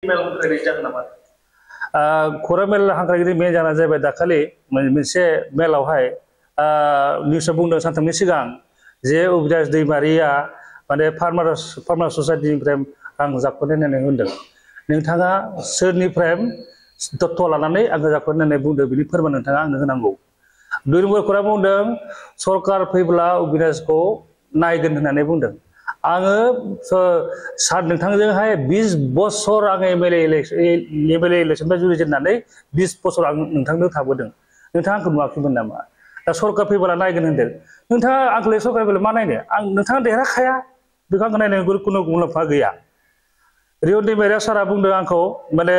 मेल हांख्रायनाय जागोन नामा? खौरां मेल हांख्रायगिरि मेल जाना जाबाय दाखालि मोनसे मेलावहाय निउसआव बुंदों सानथामनि सिगां जे अबिनाश दैमारिया माने फार्मार ससाइटिनिफ्राय रां जाख'नाय होननानै होनदों। नोंथाङा सोरनिफ्राय तथ्य लानानै आंखौ जाख'नाय होननानै बुंदों बिनि फोरमान नोंथाङा आंनो होनांगौ। 2 नम्बर खौरां बुंदों सरकार फैब्ला अबिनाशखौ नायगोन होननानै बुंदों। आङो नोंथांजोंहाय 20 बोसोर आं एमएलए इलेक्शननिफ्राय जुरिजेननानै 20 बोसोर आं नोंथांनो थाबोदों। नोंथाङा आंखौ नुवाखैमोन नामा? दा सरकार फैब्ला नायगोन होनदों। नोंथाङा आंखौलाय सरकार फैब्ला मा नायनो? नोंथाङा देरहाखाया बेखौ आंखौ नायनायनि खुनु मुलाम्फा गैया। रियन दैमारिया सारा बुंदों आंखौ माने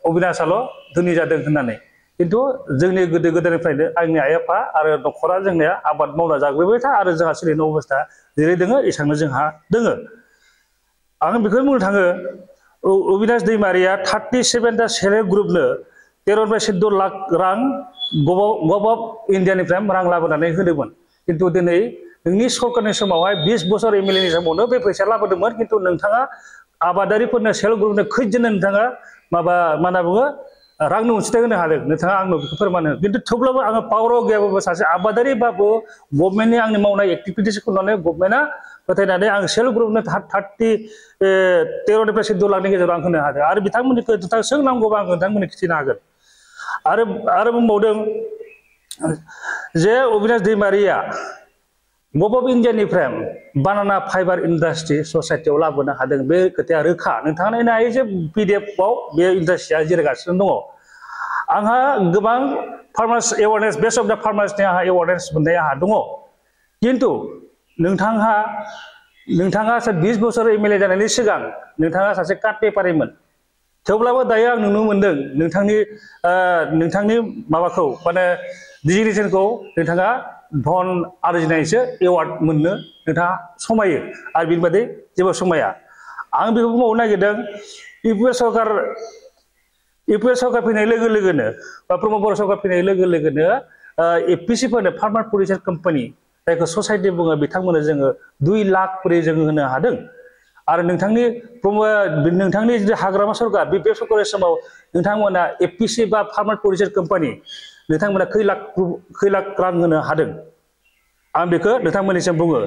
अबिनाशआल' धोनि जादों होननानै। किन्तु जोंनि गोदो गोदायनिफ्रायनो आंनि आइ आफा आरो न'खरा जोंनिया आबाद मावना जाग्रोबाय था आरो जोंहा सोलिनाय अबस्था जेरै दोङो एसांनो जोंहा दोङो। आं बेखौनो बुंनो थाङो अबिनाश दैमारिया 37टा सेल्फ हेल्प ग्रुपनो 13.14 लाख रां गभ अफ इन्डियानिफ्राय रां लाबोनानै होदोंमोन। किन्तु दिनै नोंनि सरकारनि समावहाय 20 बोसोर एमएलएनि समावनो बे फैसा लाबोदोंमोन। किन्तु नोंथाङा आबादारिफोरनो सेल्फ हेल्प ग्रुपनो खैजोननो नोंथाङा मा होनना बुङो रांनि अनसुंथाइ होनो हादों। नोंथाङा आंनो बेखौ फोरमान हो। किन्तु थेवब्लाबो आङो पावाराव गैयाबाबो सासे आबादारिबाबो गभर्नमेन्टनि आंनि मावनाय एक्टिभिटिसखौ नुनानै गभर्नमेन्टआ फोथायनानै आं सेल्फ ग्रुपनो 13.14 लाखनि गेजेराव आं होनो हादों। आरो बिथांमोननिखौ नोंथाङा सोंनांगौबा आं नोंथांमोननो खिथिनो हागोन। आरो बुंबावदों जे Abinash Daimaria गभ of इन्डियानिफ्राय बानाना fibre industry ससाइटियाव लाबोनो हादों। बे खोथाया रोखा। नोंथाङा नायनो हायो जे पिडिएफआव बे इन्डास्ट्रिया जिरायगासिनो दङ। आंहा गोबां farmers awareness best of the फार्मार्सनि आंहा एवारनेस मोननाय आंहा दङ। किन्तु नोंथाङा 20 बोसोर एमएलए जानायनि सिगां नोंथाङा सासे काट पेपारिमोन। थेवब्लाबो दायो आं नुनो मोनदों नोंथांनि माबाखौ माने डिजिग्नेशनखौ नोंथाङा धन आरजिनायसो एवार्ड मोननो नोंथाङा समायो आरो बिनि बादै जेबो समाया। आं बेखौ बुंबावनो नागिरदों इउपिए सरकार फैनाय लोगो लोगोनो बा प्रमद बर' सरकार फैनाय लोगो लोगोनो एपिसिफोरनो फार्मार प्रडिउसार कम्पानि जायखौ ससाइटि बुङो बिथांमोननो जोङो 2 लाख करि जों होनो हादों। आरो नोंथांनि जे हाग्रामा सरकार बे सरकारनि समाव नोंथांमोना एपिसि बा फार्मार प्रडिउसार कम्पानि नोंथांमोना खै लाख रां होनो हादों। आं बेखौ नोंथांमोननिसिम बुङो।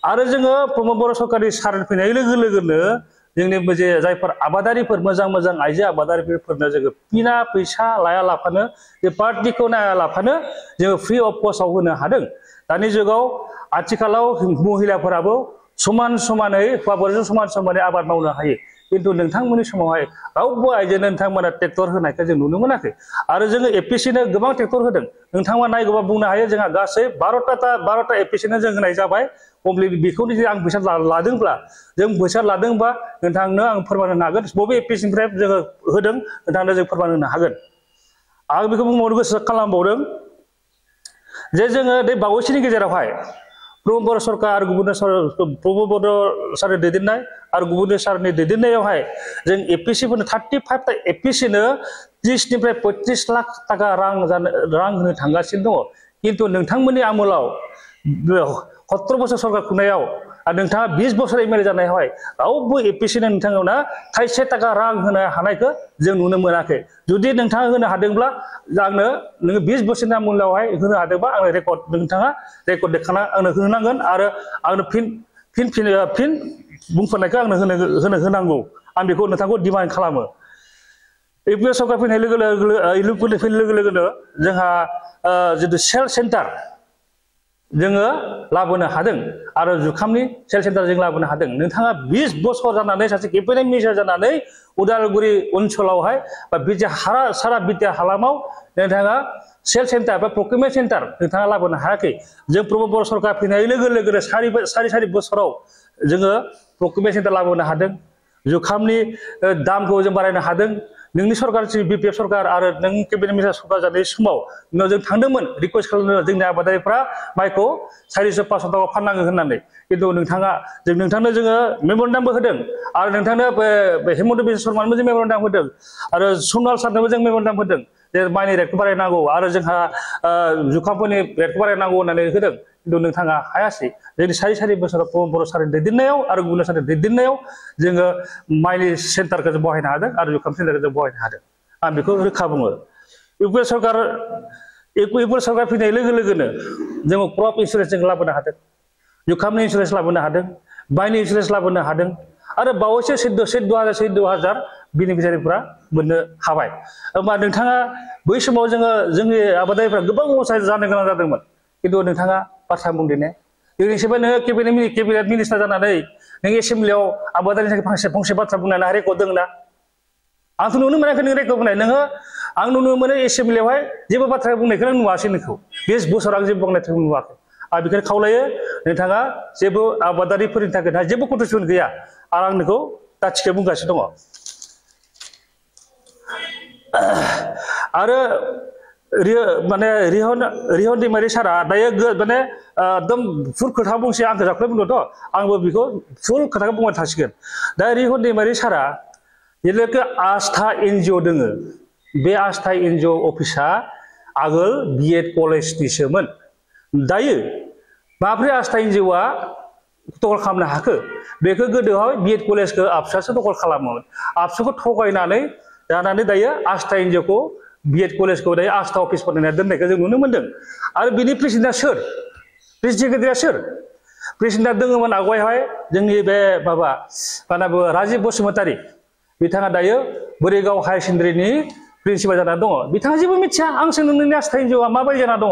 आरो जोङो प्रमद बर' सरकारनि सार फैनाय लोगो लोगोनो जोंनि जे जायफोर आबादारिफोर मोजां आइजो आबादारिफोरनो जोङो बिना फैसा लाया लाफानो जे पार्टिखौ नाया लाफानो जोङो फ्रि अफ कस्टआव होनो हादों। दानि जुगाव आथिखालाव महिलाफोराबो समानै हौवाफोरजों समानै आबाद मावनो हायो। किन्तु नोंथांमोननि समावहाय रावबो आइजोनो नोंथांमोना ट्रेक्टर होनायखौ जों नुनो मोनाखै। आरो जोङो एपिसिनो गोबां ट्रेक्टर होदों। नोंथांमोना नायगौबा बुंनो हायो जोंहा गासै 12टा एपिसिनो जों होनाय जाबाय। कमप्लिट बेखौ जुदि आं फैसा लादोंब्ला नोंथांनो आं फोरमान होनो हागोन बबे एपिसिनिफ्राय जोङो होदों नोंथांनो जों फोरमान होनो हागोन। आं बेखौ बुंबावनो गोसो खालामबावदों जे जोङो बे बावैसोनि गेजेरावहाय प्रमद बर' सरकार आरो प्रमद बर' सारनि दैदेननाय आरो गुबुन सारनि दैदेननायावहाय जों एपिसिफोरनो 35टा एपिसिनो 30 निफ्राय 35 लाख थाखा रां होनो थांगासिनो दङ। किन्तु नोंथांमोननि आमोलाव 17 बोसोर सरकार खुंनायाव आरो नोंथाङा 20 बोसोर एमएलए जानायावहाय रावबो एपिसिनो नोंथांमोना थाइसे थाखा रां होनो हानायखौ जों नुनो मोनाखै। जुदि नोंथाङा होनो हादोंब्ला नोङो 20 बोसोरनि आमोलावहाय होनो हादोंबा आंनो नोंथाङा रेकर्ड देखायना आंनो होनांगोन आरो आंनो फिन बुंफोरनायखौ आंनो होनांगौ। आं बेखौ नोंथांखौ डिमान्ड खालामो। इउपिए सरकार फैनाय लोगो लोगोनो जोंहा जितु सेल सेन्टार जोङो लाबोनो हादों आरो जुखामनि सेल सेन्टार जों लाबोनो हादों। नोंथाङा 20 बोसोर जानानै सासे केबिनेट मिनिस्टार जानानै उदालगुरि ओनसोलावहाय बा सारा बिटिआर हालामाव नोंथाङा सेल सेन्टार बा प्रक्रिउरमेन्ट सेन्टार नोंथाङा लाबोनो हायाखै। जों प्रमद बर' सरकार फैनाय लोगो लोगोनो सारि बोसोराव जोङो प्रक्रिउरमेन्ट सेन्टार लाबोनो हादों। जुखामनि दामखौ जों बारायनो हादों। नोंनि सरकार बिपिएफ सरकार आरो नों केबिनेट मिनिस्टार सरकार जानाय समाव जों थांदोंमोन रिकुवेस्ट खालामनो जोंनि आबादारिफ्रा माइखौ 400-500 थाखा फाननांगो होननानै। किन्तु नोंथांनो जोङो मेम'रेन्डामबो होदों आरो नोंथांनो हेमन्त बिश्व शर्मानोबो जों मेम'रेन्डाम होदों आरो सनवाल सारनोबो जों मेम'रेन्डाम होदों। जे माइनि रेटखौ बारायनांगौ आरो जोंहा जुखामफोरनि रेटखौ बारायनांगौ होननानै होदों खिन्थु नोंथाङा हायासै जोंनि सारि बोसोराव बर' सारिनि दैदेननायाव आरो गुबुन सारिनि दैदेननायाव जोङो माइनि सेन्टारखौ जों बहायनो हादों आरो जुखाम सेन्टारखौ जों बहायनो हादों आं बेखौ रोखा बुङो इउपिए सरकार फैनाय लोगो लोगोनो जोङो क्रप इन्सुरेन्स जों लाबोनो हादों जुखामनि इन्सुरेन्स लाबोनो हादों माइनि इन्सुरेन्स लाबोनो हादों आरो बावैसो 14,000 बेनिफिसियारिफोरा मोननो हाबाय होमबा नोंथाङा बै समाव जोंनि आबादारिफ्रा गोबां लस जानो गोनां जादोंमोन खिन्थु नोंथाङा बाथ्रा बुंदो ने दिनैसिमबो नोङो केबिनेट मिनिस्टार जानानै नों एसेम्ब्लियाव आबादारिनि थाखाय फंसे बाथ्रा बुंनानै रेकर्ड दङ ना आंथ' नुनो मोनाखै नों रेकर्ड बुंनाय नोङो आं नुनो मोनो एसेम्ब्लियावहाय जेबो बाथ्रा बुंनायखौ आं नुवासै नोंखौ बे बोसोराव आं जेबो बुंनायखौ नुवाखै आं बेखौनो खावलायो नोंथाङा जेबो आबादारिफोरनि थाखाय जेबो कन्ट्रिबिउसन गैया आरो आं नोंखौ दाथिखौ बुंगासिनो दङ आरो माने रिहन दैमारि सारा दायो माने एकदम फुल खोथा बुंसै आंखौ जाखौलाय बुंदोंथ' आंबो बेखौ फुल खोथाखौ बुंनो थांसिगोन दा रिहन दैमारि सारा जेब्लाखि आस्था एनजिअ दोङो बे आस्था एनजिअ अफिसा आगोल बिएड कलेजनिसोमोन दायो माब्रै आस्था एनजिअआ दखल खालामनो हाखो बेखौ गोदोहाय बिएड कलेजखौ आबसुआसो दखल खालामोमोन आबसुखौ थगायनानै जानानै दायो आस्था एनजिअखौ बिएड कलेजखौ दायो आस्था अफिस बानायना दोननायखौ जों नुनो मोन्दों आरो बिनि प्रेसिडेन्टआ सोर प्रेसिडेन्ट सेक्रेटारिया सोर प्रेसिडेन्टआ दङमोन आवगायहाय जोंनि बे माबा राजिब बसुमतारी बिथाङा दायो बोरैगाव हायार सेकेन्डारिनि प्रिन्सिपाल जानानै दङ बिथाङा जेबो मिथिया आं सोंदों नोंनि आस्था एनजिअआ माबायदि जाना दङ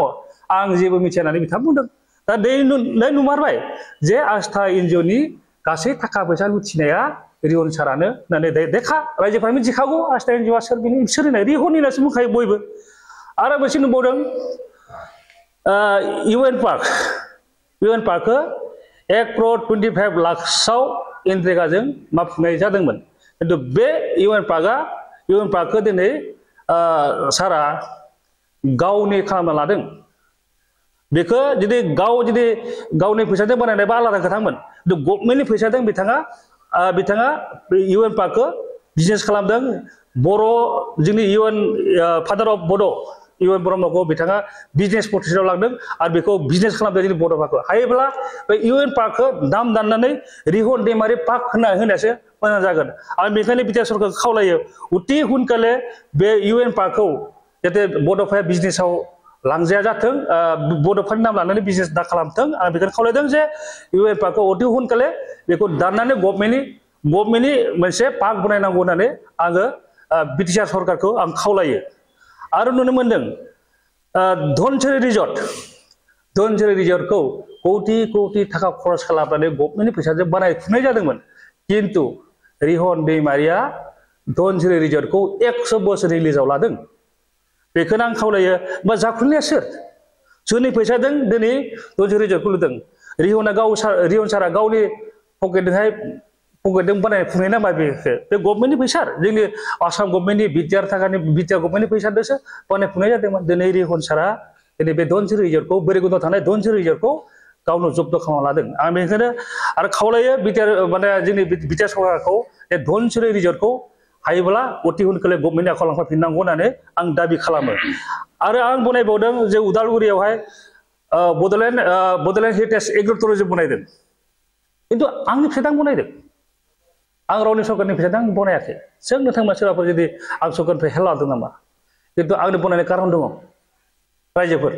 आं जेबो मिथिया होननानै बिथाङा बुंदों दा नै नुमारबाय जे आस्था एनजिअनि गासै थाखा फैसा लुथिनाया रिहन सारानो होननानै देखा रायजोफ्रा मिथिखागौ आस्था एनजिअआ सोर बिनि सोर होननाय रिहन होननासो बुंखायो बयबो आरो मोनसे नुबावदों इउएन पार्कखौ 1,25 लाखसोआव एनरेगाजों मावफुंनाय जादोंमोन खिन्थु बे इउएन पार्कखौ दिनै सारा गावनि खालामना लादों बेखौ जुदि गावनि फैसाजों बानायनायबा आलादा खोथामोन खिन्थु गभर्नमेन्टनि फैसाजों बिथाङा इउएन पार्कखौ बिजनेस खालामदों जोंनि इउएन फादार अफ बड' इउएन ब्रह्मखौ बिथाङा बिजनेस पलिसियाव लांदों आरो बेखौ बिजनेस खालामदों जोंनि बड' पार्कखौ हायोब्ला बे इउएन पार्कखौ दाम दाननानै रिहन दैमारि पार्क होनायासो मोजां जागोन आं बेखायनो बिटिआर सरकारखौ खावलायो अति हुनकाले बे इउएन पार्कखौ जाहाथे बड'फाया बिजनेसाव लांजाया जाथों बड'फानि नाम लानानै बिजनेस दा खालामथों आं बेखौनो खावलायदों जे इउएन पार्कखौ अति हुनकाले बेखौ दाननानै गभर्नमेन्टनि मोनसे पार्क बनायनांगौ होननानै आङो बिटिआर सरकारखौ आं खावलायो आरो नुनो मोन्दों धनसिरि रिजर्टखौ कौटि थाखा खरस खालामनानै गभर्नमेन्टनि फैसाजों बानायफुंनाय जादोंमोन खिन्थु रिहन दैमारिया धनसिरि रिजर्टखौ 100 बोसोरनि लिजाव लादों बेखौनो आं खावलायो बा जाखुलिया सोरनि फैसाजों दिनै धनसिरि रिजर्टखौ लुदों रिहन सारा गावनि पकेटजों बानायफुंनाय नामा बेखौ बे गभर्नमेन्टनि फैसा जोंनि आसाम गभर्नमेन्टनि बिटिआर गभर्नमेन्टनि फैसाजोंसो बानायफुंनाय जादोंमोन दिनै रिहन सारा दिनै बे धनसिरि रिजर्टखौ बोरैगुन्दाव थानाय धनसिरि रिजर्टखौ गावनो जब्द खालामना लादों आं बेखौनो आरो खावलायो जोंनि बिटिआर सरकारखौ बे धनसिरि रिजर्टखौ हायोब्ला अति हुनकाले गभर्नमेन्टनि आखायाव लांफिननांगौ होननानै आं दाबि खालामो आरो आं बनायबावदों जे उदालगुरियावहाय बड'लेण्ड हेरिटेज एग्र' टुरिजम बनायदों खिन्थु आंनि फैसा आं बनायदों आं रावनि सरकारनि फैसा आं बनायाखै सों नोंथांमोना सोरबाफोर जुदि आं सरकारनिफ्राय हेल्प लादों नामा खिन्थु आंनि बनायनाय कारन दङ रायजोफोर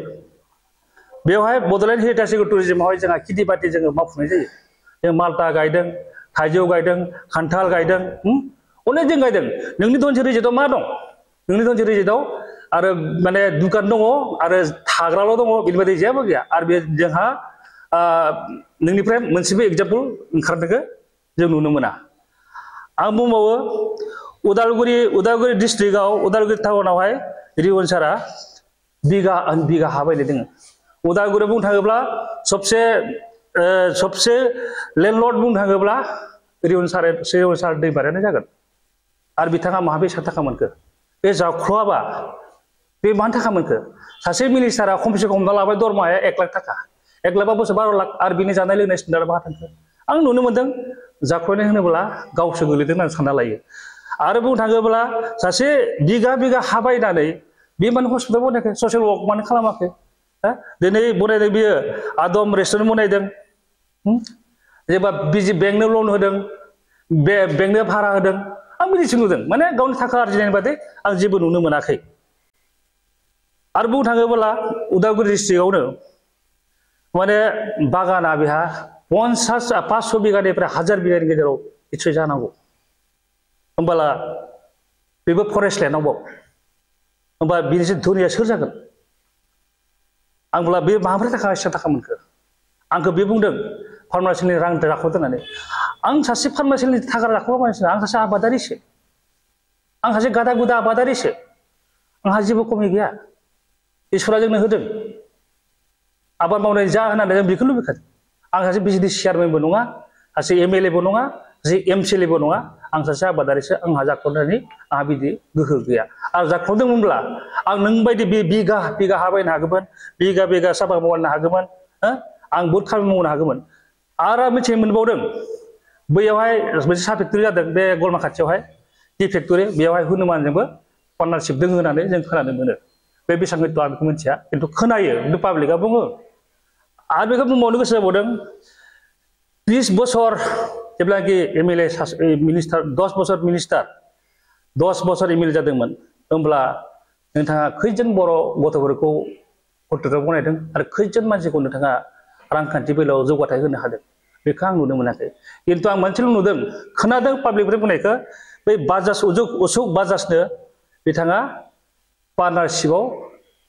बेवहाय बड'लेण्ड हेरिटेज एग्र' टुरिजमावहाय जोंहा खेथि बाथि जोङो मावफुंनाय जायो जों माल्टा गायदों थाइजौ गायदों खान्थाल गायदों अनेक जों गायदों नोंनि धनसिरि रिजर्टआव मा दं नोंनि धनसिरि रिजर्टआव आरो माने दुखान दङ आरो थाग्राल' दङ बेनि बायदि जेबो गैया आरो बे जोंहा नोंनिफ्राय मोनसेबो एगजामपोल ओंखारनायखौ जों नुनो मोना आं बुंबावो उदालगुरि डिस्ट्रिक्टआव उदालगुरि टाउनावहाय रिहन सारा बिगा हा बायनाय दङ उदालगुरियाव बुंनो थाङोब्ला सबसे लेन्डलर्ड बुंनो थाङोब्ला रिहन सार दैमारियानो जागोन आरो बिथाङा माहा बेसेबां थाखा मोनखो बे जाख्ल'आबा बे मानि थाखा मोनखो सासे मिनिस्टारा खमसे खम हमना लाबाय दरमाहाया 1 लाख थाखा 1 लाख 12 लाख आरो बिनि जानाय लोंनाय स्टेन्डार्डआ माहा थांखो आं नुनो मोन्दों जाख्ल'नाय होनोब्ला गावसो गोलैदों होननानै सानना लायो आरो बुंनो थाङोब्ला सासे बिगा हा बायनानै बे माने हस्पिटाल बनायाखै ससियेल वर्क माने खालामाखै दिनै बनायदों बियो आदम रेस्टुरेन्ट बनायदों जेनेबा बिजि बेंकनो लन होदों बेंकनो भारा होदों आं बिदिसो नुदों माने गावनि थाखा आरजिनायनि बादै आं जेबो नुनो मोनाखै आरो बुंनो थाङोब्ला उदालगुरि डिस्ट्रिक्टआवनो माने बागाना बेहा 500 बिगानिफ्राय 1000 बिगानि गेजेराव निस्सय जानांगौ होमबाला बेबो फरेस्ट लेन्डआवबाव होमबा बिनिसो धनिया सोर जागोन आंब्ला बे माब्रै थाखा एसे थाखा मोनखो आंखौ बे बुंदों फार्मासिनि रां जाख'दों होननानै आं सासे फार्मासिनि थाखा जाख'बा मानसिना आं सासे आबादारिसो आं सासे गादा गुदा आबादारिसो आंहा जेबो खमि गैया इसोरा जोंनो होदों आबाद मावनाय जा होननानै जों बेखौ लुबैखादों आं सासे बिजनेस चेयारमेनबो नङा सासे एमएलएबो नङा सासे एमसिएलएबो नङा आं सासे आबादारिसो आंहा जाख'नानै आंहा बिदि गोहो गैया आरो जाख'दोंमोनब्ला आं नोंबायदि बे बिगा बिगा हा बायनो हागौमोन बिगा बिगा साफा मावनो हागौमोन आं बहुद खामानि मावनो हागौमोन आरो मिथिनो मोनबावदों बैयावहाय मोनसे साहा फेक्टरि जादों बे गलमा खाथियावहाय टि फेक्टरि बेयावहाय हनुमानजोंबो पार्टनारशिप दङ होननानै जों खोनानो मोनो बे बेसेबां हयथ' आं बेखौ मिथिया खिन्थु खोनायो खिन्थु पाब्लिकआ बुङो आरो बेखौ बुंबावनो गोसो जाबावदों 30 बोसोर जेब्लाखि एमएलए मिनिस्टार 10 बोसोर मिनिस्टार 10 बोसोर एमएलए जादोंमोन होमब्ला नोंथाङा खैजोन बर' गथ'फोरखौ कन्ट्रेक्टर बनायदों आरो खैजोन मानसिखौ नोंथाङा रांखान्थि बेलायाव जौगाथाय होनो हादों बेखौ आं नुनो मोनाखै खिन्थु आं मोनसेल' नुदों खोनादों पाब्लिकनिफ्राय बुंनायखौ बै बाजाज अशोक बाजाजनो बिथाङा पार्टनारशिपआव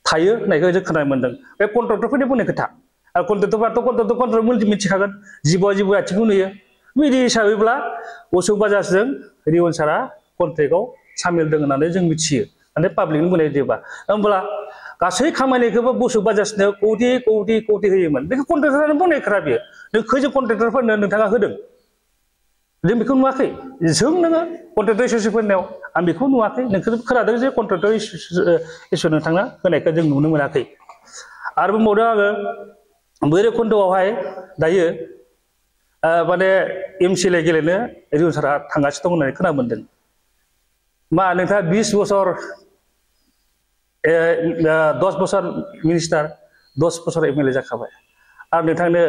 थायो होननायखौ जों खोनानो मोनदों बे कन्ट्रेक्टरफोरनि बुंनाय खोथा आरो कन्ट्रेक्टर मिथिखागोन जिबौ आथिंखौ नुयो बिदि हिसाबैब्ला अशोक बाजाजजों रिवन सारा कन्ट्रेक्टआव सामिल दङ होननानै जों मिथियो नाथाय पाब्लिकनि बुंनाय दिबा होमब्ला गासै खामानिखौबो अशोक बाजाजनो कौटि होयोमोन बेखौ कन्ट्रेक्टरानो बुंनाय खोथा बियो नों खैजों कन्ट्रेक्टरफोरनो नोंथाङा होदों जों बेखौ नुवाखै जों नोङो कन्ट्रेक्टर एसोसिएसनफोरनाव आं बेखौ नुवाखै नोंखौ खोनादों जे कन्ट्रेक्टर एसोसिएसन नोंथाङा होनायखौ जों नुनो मोनाखै आरो बुंबावदों आङो भैरबकुन्दआवहाय दायो माने एमसिएलए गेलेनो रिवन सारा थांगासिनो दं होननानै खोनानो मोनदों मा नोंथाङा 20 बोसोर 10 बोसोर मिनिस्टार 10 बोसोर एमएलए जाखाबाय आरो नोंथांनो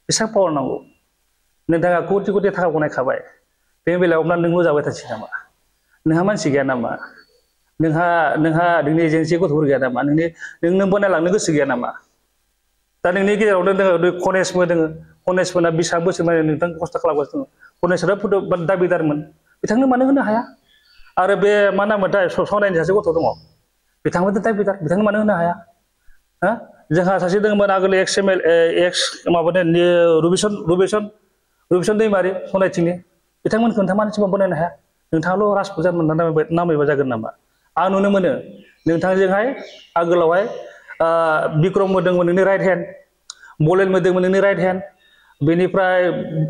बेसेबां पावार नांगौ नोंथाङा कौटि थाखा गनायखाबाय बे बेलायाव अब्ला नोंल' जाबाय थासै नामा नोंहा मानसि गैया नामा नोंहा नोंनि एजेन्सि गथ'फोर गैया नामा नोंनो बनायलांनो गोसो गैया नामा दा नोंनि गेजेरावनो दोङो कनेसबो दोङो कनेसफोरना बेसेबां बोसोर माने नोंथां खस्थ' खालामगासिनो दङ कनेसरा दाबिदारमोन बिथांनो मानो होनो हाया आरो बे मा नाममोनथाय सनायनि सासे गथ' दङ बिथांमोनथ' दाबिदार बिथांनो मानो होनो हाया जोंहा सासे दङमोन आगोल एक्स माबानि रुबिसन दैमारि सनायथिंनि बिथांमोनखौ नोंथाङा मानसिबो बनायनो हाया नोंथाङाल' राजपुजा नामायबा जागोन नामा आं नुनो मोनो नोंथांजोंहाय आगोलावहाय बिक्रम मोदोंमोन नोंनि राइट हेन्ड बलेन मोदोंमोन नोंनि राइट हेन्ड बेनिफ्राय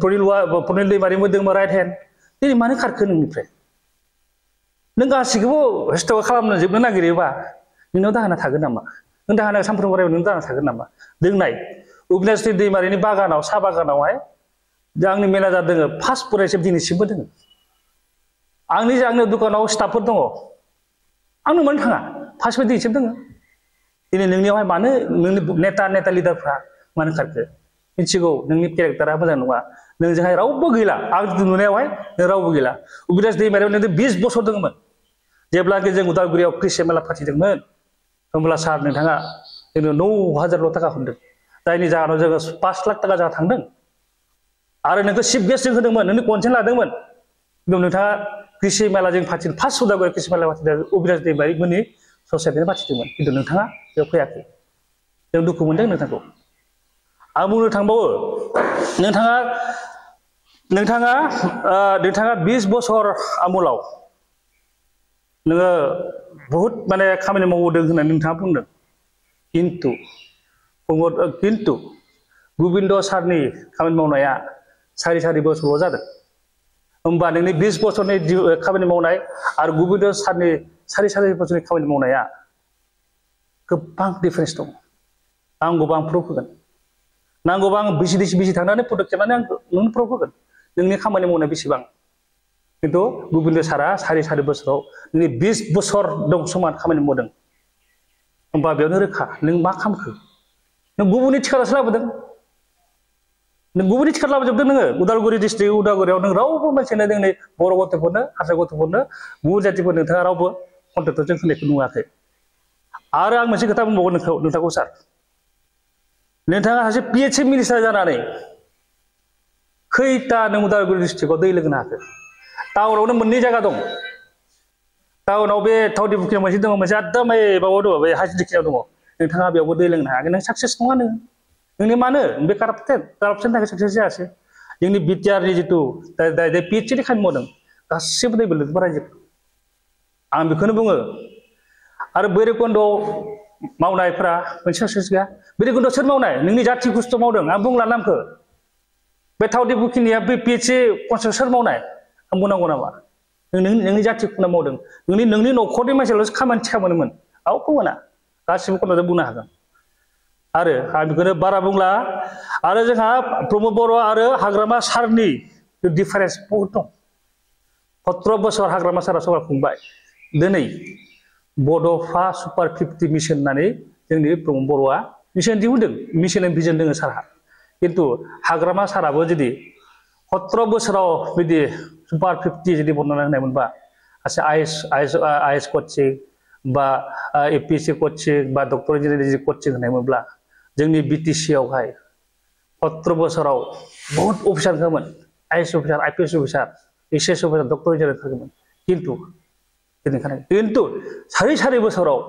प्रनिल दैमारि मोदोंमोन राइट हेन्ड दिनै मानो खारखो नोंनिफ्राय नों गासिखौबो हेस्थ' खालामनो जोबनो नागिरोबा नोंनाव दाहोना थागोन नामा नों दाहोना सानफ्रोमबो रायबो नों दाहोना थागोन नामा दोंनाय अबिनाश दैमारिनि बागानाव साहा बागानावहाय आंनि मेनेजार दोङो फार्स्ट फरायसालिम दिनैसिमबो दोङो आंनि दुखानाव स्टाफफोर दङ आंनो मानो थाङा फार्स्ट दिनैसिम दोङो दिनै नोंनियावहाय मानो नोंनि नेता लिडारफ्रा मानो खारखो मिथिगौ नोंनि केरेक्टारा मोजां नङा नोंजोंहाय रावबो गैला आं नुनायावहाय नों रावबो गैला अबिनाश दैमारियाव नों 20 बोसोर दङमोन जेब्लाखि जों उदालगुरियाव क्रिसि मेला फाथिदोंमोन होमब्ला सार नोंथाङा जोंनो 9,000 थाखा हरदों जायनि जाहोनाव जोङो 5 लाख थाखा जोंहा थांदों आरो नोंखौ चिफ गेस्ट जों होदोंमोन नोंनि कनसेन्ट लादोंमोन खिन्थु नोंथाङा क्रिसि मेला जों फाथिदों फार्स्ट उदालगुरि क्रिसि मेला फाथिदों अबिनाश दैमारिमोननि ससाइटिनि फाथिदोंमोन खिन्थु नोंथाङा बेयाव फैयाखै जों दुखु मोनदों नोंथांखौ आं बुंनो थांबावो नोंथाङा 20 बोसोर आमोलाव नोङो बहुद माने खामानि मावदों होननानै नोंथाङा बुंदों खिन्थु गोबिन्द सारनि खामानि मावनाया 4 बोसोरल' जादों होमबा नोंनि 20 बोसोरनि खामानि मावनाय आरो गोबिन्द सारनि 4 बोसोरनि खामानि मावनाया गोबां डिफारेन्स दं नांगौबा आं प्रुफ होगोन नांगौबा आं बिसि थांनानै फट' खेबनानै आं नोंनो प्रुफ होगोन नोंनि खामानि मावनाया बेसेबां खिन्थु गोबिन्द सारा 4 बोसोराव नोंनि 20 बोसोर दं समान खामानि मावदों होमबा बेयावनो रोखा नों मा खालामखो नों गुबुननि थिखादासो लाबोदों नों गुबुननि थिखा लाबोजोबदों नोङो उदालगुरि डिस्ट्रिक्ट उदालगुरियाव नों रावबो मानसियानो जोंनि बर' गथ'फोरनो हारसा गथ'फोरनो गुबुन जातिफोर नोंथाङा रावबो कन्ट्रेक्टआव जों होनायखौ नुवाखै आरो आं मोनसे खोथा बुंबावगोन नोंथांखौ सार नोंथाङा सासे PHC मिनिस्टार जानानै खैथा नों उदालगुरि डिस्ट्रिक्टआव दै लोंनो हाखो टाउनावनो मोननै जायगा दं टाउनाव बे थावदि बुखियाव मोनसे दङ मोनसे एकदम माबायाव दङ बे हाजिदिखियाव दङ नोंथाङा बेयावबो दै लोंनो हायाखै नों साक्सेस नङा नोङो नोंनि मानो बे कारापसन थाखाय साक्सेस जायासै जोंनि बिटिआरनि जिथु PHC नि खामानि मावदों गासिबो दै लोंजोबो रायजोखौ आं बेखौनो बुङो आरो भैरबकुन्द'आव मावनायफ्रा मोनसे साक्सेस गैया भैरबकुन्द'आव सोर मावनाय नोंनि जाथि खस्थ' मावदों आं बुंला नामखौ बे थावदि बुखिनिया बे PHC कनसेप्ट सोर मावनाय आं बुंनांगौ नामा नोंनि जाथिखौनो मावदों नोंनि न'खरनि मानसियाल'सो खामानि थिखा मोनोमोन रावबो मोना गासिबो कन्ट्रेक्टआव बुंनो हागोन आरो आं बेखौनो बारा बुंला आरो जोंहा प्रमद बर' आरो हाग्रामा सारनि डिफारेन्स बहुद दं 17 बोसोर हाग्रामा सारा सभा खुंबाय दिनै बड'फा सुपार 50 मिशन होननानै जोंनि प्रमद बर'आ मिशन दिहुनदों मिशन भिजन दङ सारहा खिन्थु हाग्रामा साराबो जुदि 17 बोसोराव बिदि सुपार 50 जुदि बरनायना होनायमोनबा सासे आइएस कचिं बा APSC कचिं बा डक्टर इन्जिनियारिं कचिं होनायमोनब्ला जोंनि BTC आवहाय 17 बोसोराव बहुत अफिसार ओंखारोमोन IAS officer IPS officer SS officer doctor engineering ओंखारोमोन खिन्थु सारि बोसोराव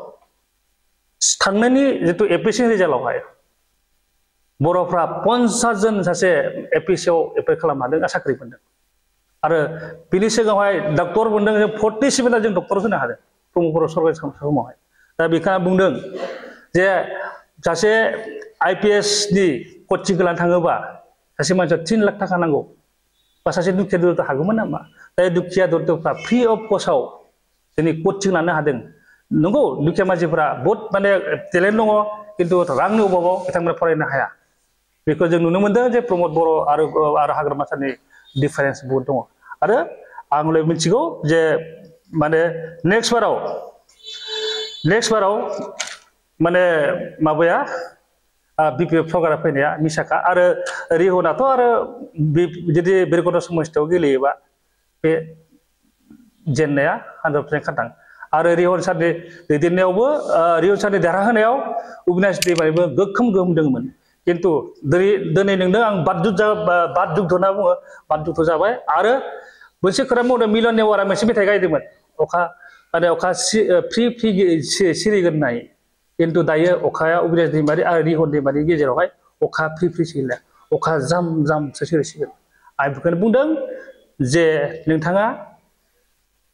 थांनायनि जितु APSC रिजाल्टआवहाय बर'फ्रा 50 जन सासे APSC आव एप्लाइ खालामनो हादों साख्रि मोनदों आरो बिनि सिगाङावहाय डक्टर मोनदों जों 47 जों डक्टर होनो हादों प्रमद बर' सरकारि समावहाय दा बेखौ बुंदों जे सासे IPS नि कचिंखौ लानो थाङोबा सासे मानसिया 3 लाख थाखा नांगौ बा सासे दुखिया दरिद्र हागौमोन नामा दा दुखिया दरिद्रफ्रा फ्रि अफ कस्टआव जोंनि कचिं लानो हादों नंगौ दुखिया मानसिफोरा बहुत माने टेलेन्ट दङ खिन्थु रांनि अभाबाव बिथांमोना फरायनो हाया बेखौ जों नुनो मोनदों जे प्रमद बर' आरो हाग्रामा सारनि डिफारेन्स बहुत दङ आरो आं मिथिगौ जे माने नेक्स्ट बाराव माने माबाया BPF सरकारा फैनाया मिसाखा आरो रिहनाथ' आरो जुदि भैरबकुन्द समस्थियाव गेलेयोबा बे जेननाया 100% खाथां आरो रिहन सारनि दैदेननायावबो रिहन सारनि देरहाहोनायाव अबिनाश दैमारिबो गोख्रों गोहोम दंमोन खिन्थु दिनै नोंनो आं बादजुग्ध होनना बुङो बादजुग्ध जाबाय आरो मोनसे खोथा मावदों मिलन नेवारा मोनसे मेथाइ गायदोंमोन अखा फ्रि सिरिगोन होननाय खिन्थु दायो अखाया अबिनाश दैमारि आरो रिहन दैमारिनि गेजेरावहाय अखा फ्रि सिरिला अखा जाम जामसो सिरिसिगोन आं बेखौनो बुंदों जे नोंथाङा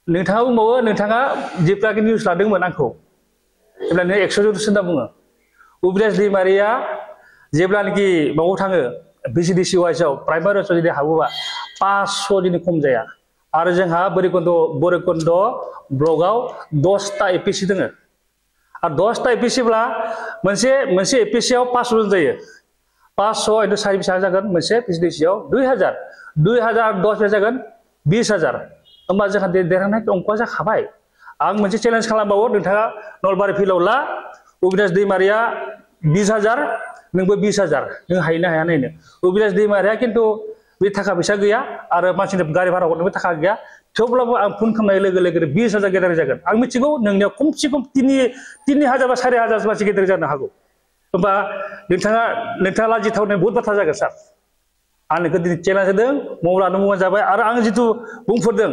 बुंबावो नोंथाङा जेब्लाखि निउस लादोंमोन आंखौ जेब्ला नों 100 जनसो होनना बुङो अबिनाश दैमारिया जेब्लानोखि माबायाव थाङो VCDC वाइसआव प्राइमारि वाइसआव जुदि हाबोबा 500 दिनै खम जाया आरो जोंहा भैरबकुन्द ब्लकआव 10टा APSC दङ आरो 10टा APSCब्ला मोनसे APSC आव 500 जन जायो 500 into 4 बेसेबां जागोन मोनसे VCDC आव 2000 10 जागोन 20,000 होमबा जोंहा देरहानाय अंकआ जाखाबाय आं मोनसे चेलेन्ज खालामबावो नोंथाङा नलबारि फिल्डआव ला अबिनाश दैमारिया 20,000 नोंबो 20,000 नों हायो ना हाया नायनो अबिनाश दैमारिया खिन्थु बे थाखा फैसा गैया आरो मानसिनि गारि भारा हरनोबो थाखा गैया थेवब्लाबो आं फन खालामनाय लोगो 20,000 गेदेर जागोन आं मिथिगौ नोंनियाव खमसे खम 3,000 बा 4,000 मानसि गेदेर जानो हागौ होमबा नोंथाङा लाजिथावनाय बहुत बाथ्रा जागोन सार आं नोंखौ दिनै चेलेन्ज होदों मबाइलानो मुवा जाबाय आरो आं जिथु बुंफोरदों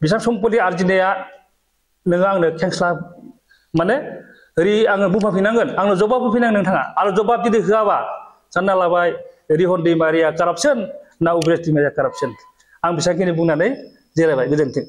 बेसेबां सम्पति आरजिनाया नोङो आंनो खेंस्ला माने आङो बुंफाफिननांगोन आंनो जबाब होफिननांगोन नोंथाङा आरो जबाब जुदि होआबा सानना लाबाय रिहन दैमारिया कारापसन ना अबिनाश दैमारिया कारापसन आं बेसेबांखिनि बुंनानै जिरायबाय गोजोन्थों